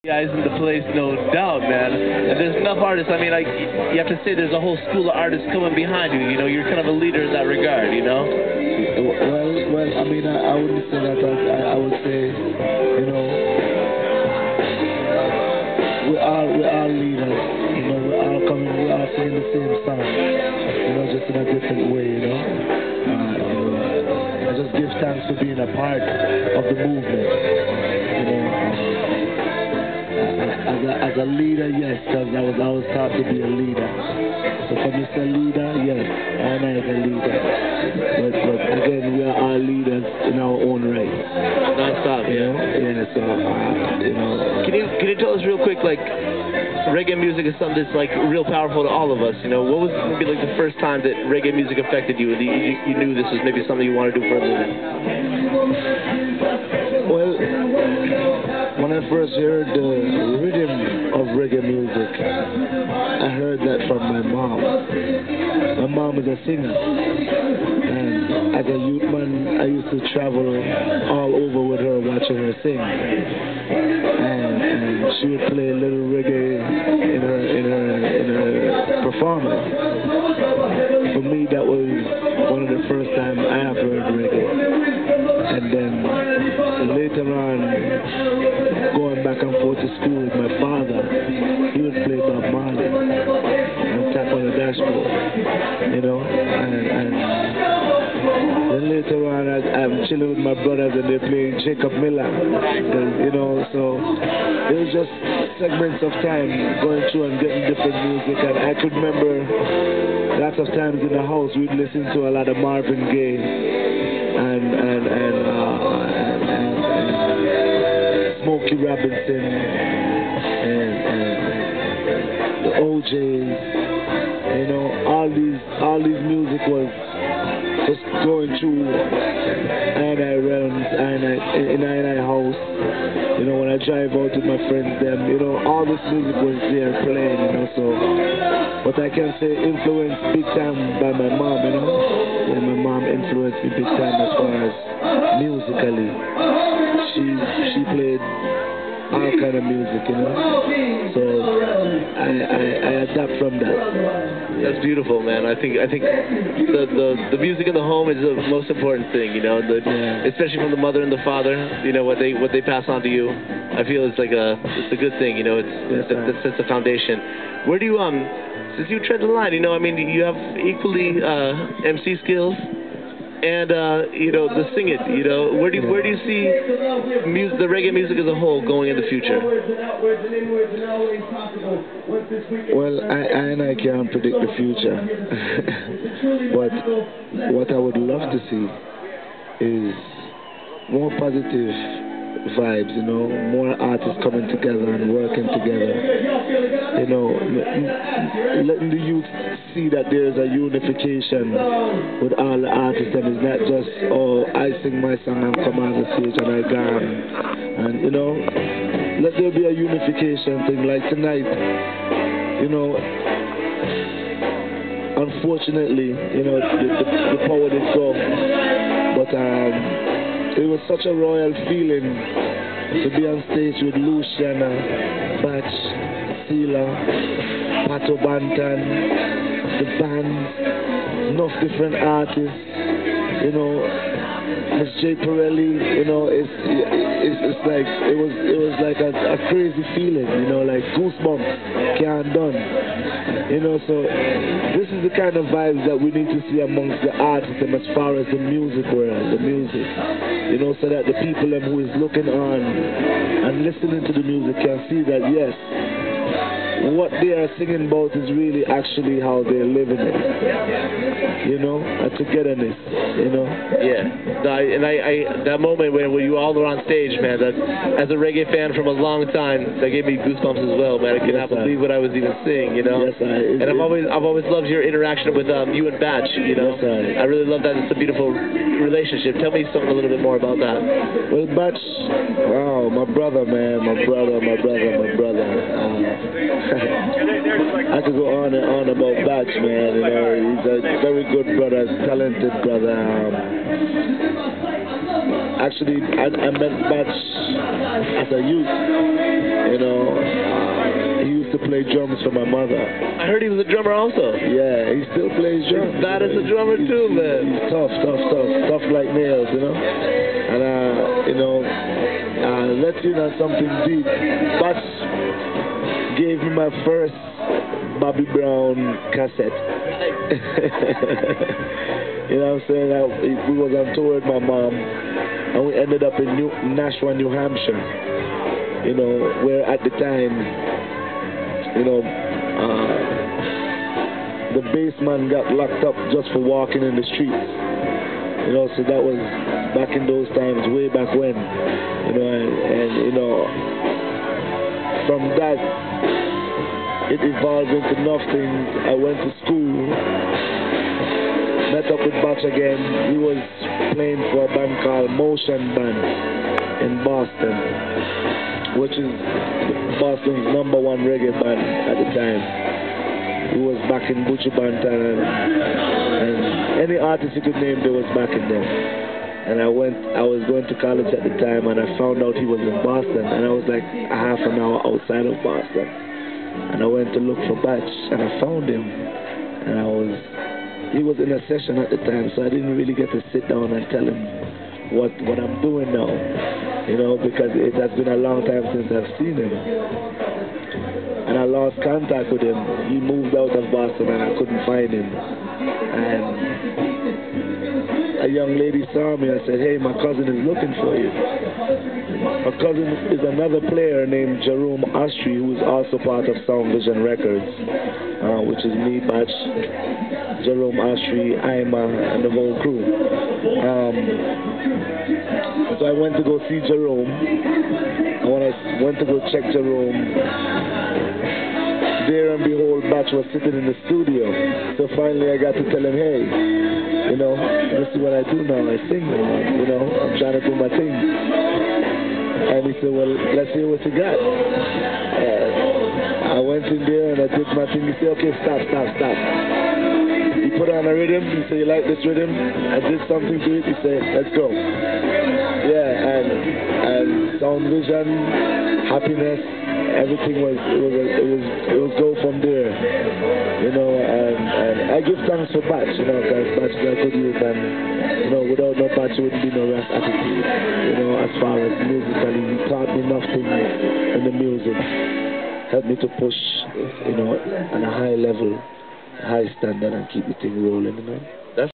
Guys in the place, no doubt, man. And there's enough artists. I mean, like, you have to say there's a whole school of artists coming behind you. You know, you're kind of a leader in that regard, you know? Well, I mean, I wouldn't say that. I would say, you know, we're all leaders. You know, we're all singing the same song. You know, just in a different way, you know? I just give thanks for being a part of the movement. You know, as a leader, yes, because I was always taught to be a leader. So for Mr. Leader, yes, I'm a leader. But again, we are all leaders in our own right. Non-stop, yeah. Yeah, so, you know. Can you tell us real quick, like, reggae music is something that's, like, real powerful to all of us, you know? What was maybe, like, the first time that reggae music affected you, and you knew this was maybe something you wanted to do for a living? Well, when I first heard the rhythm of reggae music, I heard that from my mom. My mom is a singer, and as a youth man, I used to travel all over with her, watching her sing. And she would play a little reggae in her performance. For me, that was one of the first times I have heard reggae. And then later on, going back and forth to school with my father, he would play Bob Marley and tap on the dashboard, you know. And then later on, I'm chilling with my brothers and they're playing Jacob Miller, you know. So it was just segments of time going through and getting different music. And I could remember lots of times in the house we'd listen to a lot of Marvin Gaye and Smokey Robinson and the OJs, you know, all these music was just going through I realms in I house. You know, when I drive out with my friends, them, you know, all this music was there playing, you know. So, but I can say influenced big time by my mom, you know. Yeah, my mom influenced me big time as far as musically. She played all kind of music, you know. So I adapt from that. That's beautiful, man. I think the music in the home is the most important thing, you know. Especially from the mother and the father, you know, what they pass on to you. I feel it's a good thing, you know. That sets the foundation. Where do you since you tread the line, you know, I mean, you have equally MC skills and you know, the sing it, you know. Where do you see the reggae music as a whole going in the future? Well, I can't predict the future, but what I would love to see is more positive vibes, you know, more artists coming together and working together, you know, letting the youth see that there's a unification with all the artists, and it's not just, oh, I sing my song and come on the stage and I gone, and you know, let there be a unification thing. Like tonight, you know, unfortunately, you know, the power did go, but it was such a royal feeling to be on stage with Luciana, Batch, Sila, Pato Bantan, the band, enough different artists, you know, Miss J. Pirelli, you know, it's like it was like a crazy feeling, you know, like goosebumps, can't done. You know, so this is the kind of vibes that we need to see amongst the artists and as far as the music world, the music. You know, so that the people who is looking on and listening to the music can see that, yes, what they are singing about is really actually how they're living it. You know, a togetherness, you know. Yeah, that moment when you all were on stage, man, that as a reggae fan from a long time, that gave me goosebumps as well, man. I cannot believe what I was even seeing, you know. Yes, and I've always loved your interaction with you and Batch, you know. Yes, I really love that. It's a beautiful relationship. Tell me a little bit more about that. Well, Batch, wow, my brother, man, my brother. I could go on and on about Batch, man. You know, he's a very good brother, talented brother. Actually, I met Batch as a youth You know, he used to play drums for my mother. I heard he was a drummer also. Yeah, he still plays drums. He's bad as a drummer too, man. He's tough like nails, you know. And you know, let's you know something deep. Bats gave me my first Bobby Brown cassette. You know what I'm saying? We was on tour with my mom, and we ended up in Nashua, New Hampshire. You know, where at the time, you know, the bassman got locked up just for walking in the streets. You know, so that was back in those times, way back when. You know, and you know, from that, it evolved into nothing. I went to school, met up with Batch again. He was playing for a band called Motion Band in Boston, which is Boston's #1 reggae band at the time. He was back in Buju Banton and any artist you could name, they was back in them. And I was going to college at the time, and I found out he was in Boston, and I was like a half an hour outside of Boston. And I went to look for Batch, and I found him, and he was in a session at the time, so I didn't really get to sit down and tell him what I'm doing now, you know, because it has been a long time since I've seen him. And I lost contact with him. He moved out of Boston, and I couldn't find him. And a young lady saw me and said, "Hey, my cousin is looking for you." My cousin is another player named Jerome Ostry, who is also part of Sound Vision Records, which is me, Batch, Jerome Ostry, Ima, and the whole crew. So I went to go see Jerome. And when I went to go check Jerome, there and behold, Batch was sitting in the studio. So finally I got to tell him, "Hey, you know, this is what I do now. I sing, you know, I'm trying to do my thing." And he said, "Well, let's hear what you got." I went in there and I did my thing. He said, "Okay, stop. He put on a rhythm. He said, "You like this rhythm?" I did something to it. He said, "Let's go." Yeah, and Sound Vision, Happiness, everything was go from there, you know. And I give thanks for Batch, you know, because Batch is a good youth, and you know, without no Batch, there wouldn't be no Ras Attitude, you know. As far as musically, he taught me nothing in the music, helped me to push, you know, on a high level, high standard, and keep the thing rolling, you know.